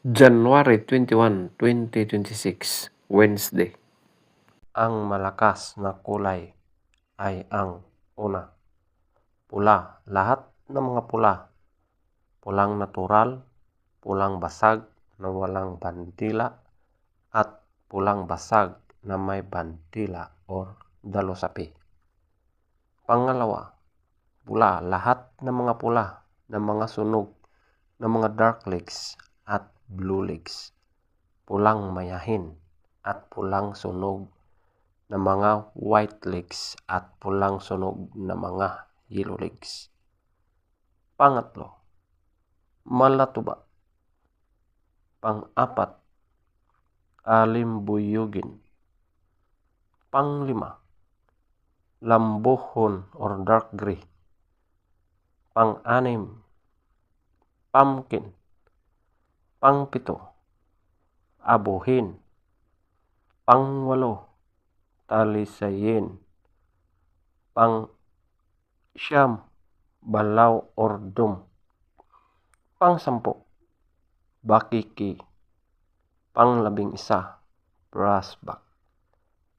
January 21, 2026, Wednesday. Ang malakas na kulay ay ang una, pula. Lahat ng mga pula. Pulang natural, pulang basag na walang bandila, at pulang basag na may bandila or dalosapi. Pangalawa, pula. Lahat ng mga pula ng mga sunog ng mga dark legs at blue legs. Pulang mayahin at pulang sunog ng mga white legs at pulang sunog ng mga yellow legs. Pangatlo, malatuba. Pang-apat, alimbuyugin. Panglima, lambuhon or dark gray. Pang-anim, pumpkin. Pang-pito, abuhin. Pang-walo, talisayin. Pang-siyam, balaw or dum. Pang-sampo, bakiki. Pang-11, brassback.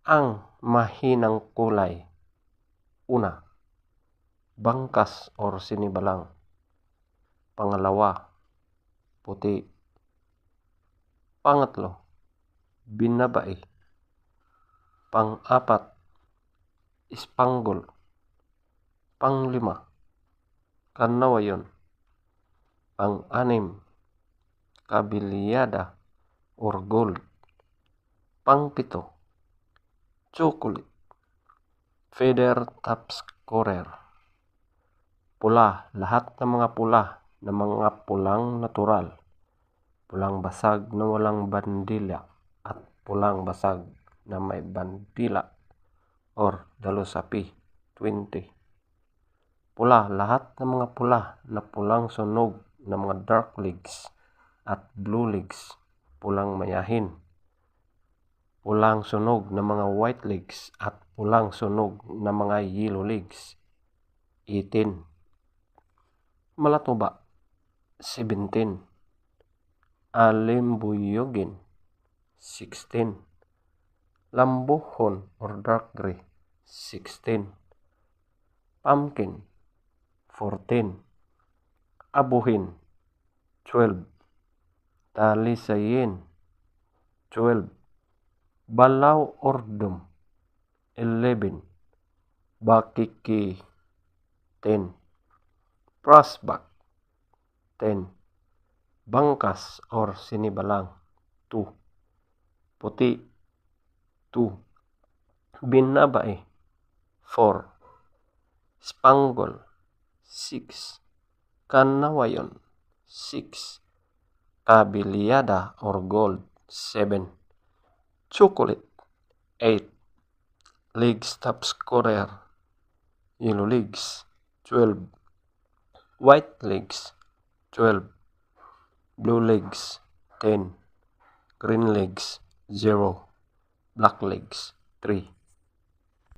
Ang mahinang kulay. Una, bangkas or sinibalang. Pangalawa, puti. Pangatlo, binabai. Pang-apat, ispanggol. Panglima, kanawayon. Pang-anim, kabilyada or gold. Pang-pito, chocolate. Feather top scorer. Pula. Lahat ng mga pula na mga pulang natural. Pulang basag na walang bandila at pulang basag na may bandila or dalosapi, 20. Pula. Lahat ng mga pula na pulang sunog ng mga dark legs at blue legs. Pulang mayahin. Pulang sunog ng mga white legs at pulang sunog ng mga yellow legs, 18. Malatuba, 17. Alimbuyugin, 16. Lambuhon or dark gray, 16. Pumpkin, 14. Abuhin, 12. Talisayin, 12. Balaw or dum, 11. Bakiki, 10. Brassback, 10. Bangkas or sinibalang, 2. Puti, 2. Binabai, 4. Spangle, 6. Kanawayon, 6. Kabilyada or gold, 7. Chocolate, 8. Legs top scorer, yellow legs, 12. White legs, 12. Blue legs, 10. Green legs, 0. Black legs, 3.